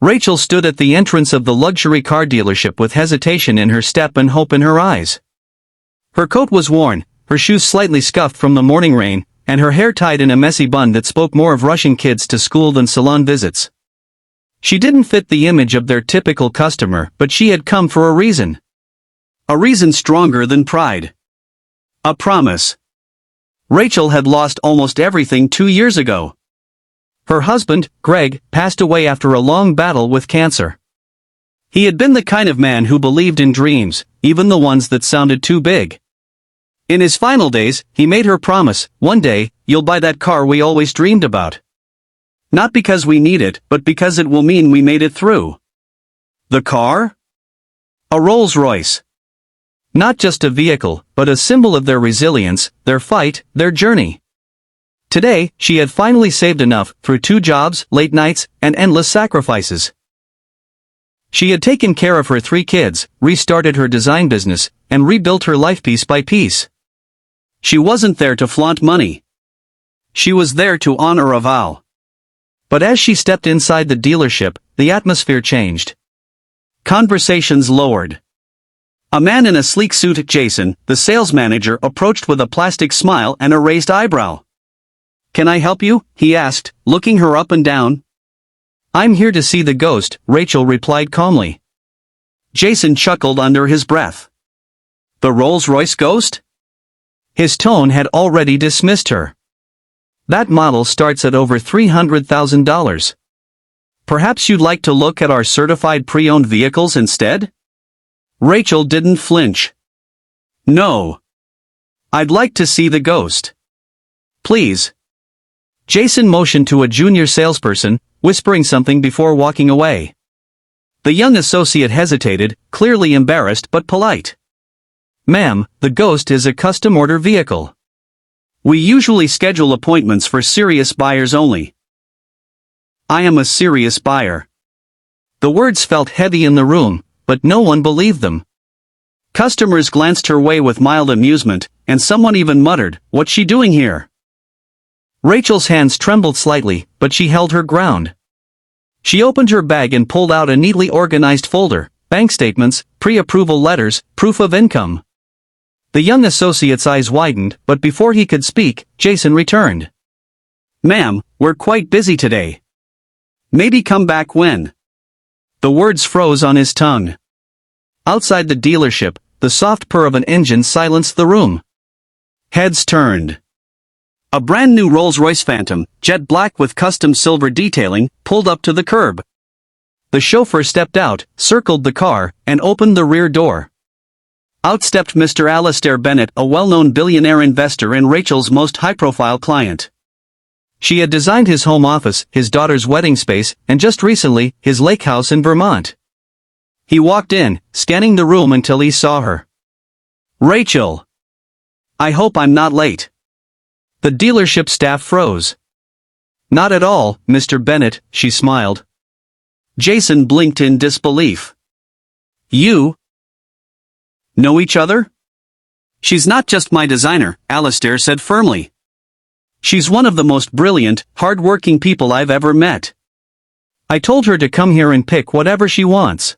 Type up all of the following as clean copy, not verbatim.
Rachel stood at the entrance of the luxury car dealership with hesitation in her step and hope in her eyes. Her coat was worn, her shoes slightly scuffed from the morning rain, and her hair tied in a messy bun that spoke more of rushing kids to school than salon visits. She didn't fit the image of their typical customer, but she had come for a reason. A reason stronger than pride. A promise. Rachel had lost almost everything 2 years ago. Her husband, Greg, passed away after a long battle with cancer. He had been the kind of man who believed in dreams, even the ones that sounded too big. In his final days, he made her promise, "One day, you'll buy that car we always dreamed about. Not because we need it, but because it will mean we made it through." The car? A Rolls-Royce. Not just a vehicle, but a symbol of their resilience, their fight, their journey. Today, she had finally saved enough, through 2 jobs, late nights, and endless sacrifices. She had taken care of her 3 kids, restarted her design business, and rebuilt her life piece by piece. She wasn't there to flaunt money. She was there to honor a vow. But as she stepped inside the dealership, the atmosphere changed. Conversations lowered. A man in a sleek suit, Jason, the sales manager, approached with a plastic smile and a raised eyebrow. "Can I help you?" he asked, looking her up and down. "I'm here to see the ghost," Rachel replied calmly. Jason chuckled under his breath. The Rolls-Royce ghost? His tone had already dismissed her. That model starts at over $300,000. Perhaps you'd like to look at our certified pre-owned vehicles instead? Rachel didn't flinch. No. I'd like to see the ghost. Please. Jason motioned to a junior salesperson, whispering something before walking away. The young associate hesitated, clearly embarrassed but polite. "Ma'am, the ghost is a custom-order vehicle. We usually schedule appointments for serious buyers only." "I am a serious buyer." The words felt heavy in the room, but no one believed them. Customers glanced her way with mild amusement, and someone even muttered, "What's she doing here?" Rachel's hands trembled slightly, but she held her ground. She opened her bag and pulled out a neatly organized folder: bank statements, pre-approval letters, proof of income. The young associate's eyes widened, but before he could speak, Jason returned. "Ma'am, we're quite busy today. Maybe come back when." The words froze on his tongue. Outside the dealership, the soft purr of an engine silenced the room. Heads turned. A brand new Rolls-Royce Phantom, jet black with custom silver detailing, pulled up to the curb. The chauffeur stepped out, circled the car, and opened the rear door. Out stepped Mr. Alastair Bennett, a well-known billionaire investor and Rachel's most high-profile client. She had designed his home office, his daughter's wedding space, and just recently, his lake house in Vermont. He walked in, scanning the room until he saw her. "Rachel! I hope I'm not late." The dealership staff froze. "Not at all, Mr. Bennett," she smiled. Jason blinked in disbelief. "You know each other?" "She's not just my designer," Alastair said firmly. "She's one of the most brilliant, hard-working people I've ever met. I told her to come here and pick whatever she wants.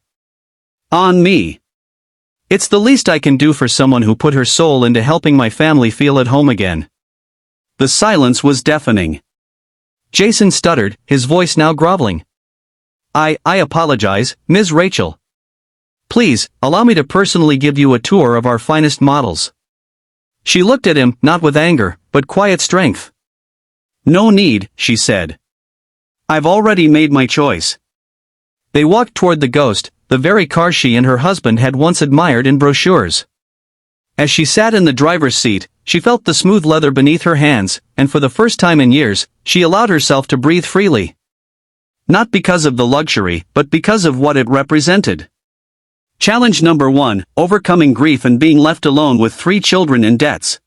On me. It's the least I can do for someone who put her soul into helping my family feel at home again." The silence was deafening. Jason stuttered, his voice now groveling. I apologize, Ms. Rachel. Please, allow me to personally give you a tour of our finest models." She looked at him, not with anger, but quiet strength. "No need," she said. "I've already made my choice." They walked toward the ghost, the very car she and her husband had once admired in brochures. As she sat in the driver's seat, she felt the smooth leather beneath her hands, and for the first time in years, she allowed herself to breathe freely. Not because of the luxury, but because of what it represented. Challenge number 1, overcoming grief and being left alone with 3 children in debts.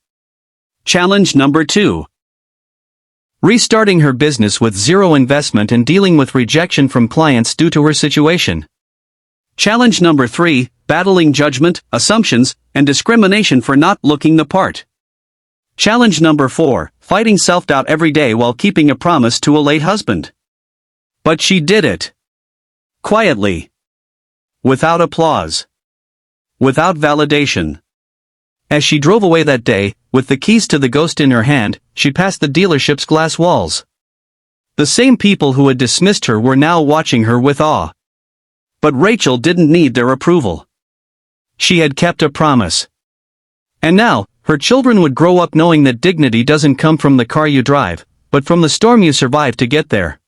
Challenge number 2. Restarting her business with zero investment and dealing with rejection from clients due to her situation. Challenge number 3, battling judgment, assumptions, and discrimination for not looking the part. Challenge number 4, fighting self-doubt every day while keeping a promise to a late husband. But she did it. Quietly. Without applause. Without validation. As she drove away that day, with the keys to the Ghost in her hand, she passed the dealership's glass walls. The same people who had dismissed her were now watching her with awe. But Rachel didn't need their approval. She had kept a promise. And now, her children would grow up knowing that dignity doesn't come from the car you drive, but from the storm you survive to get there.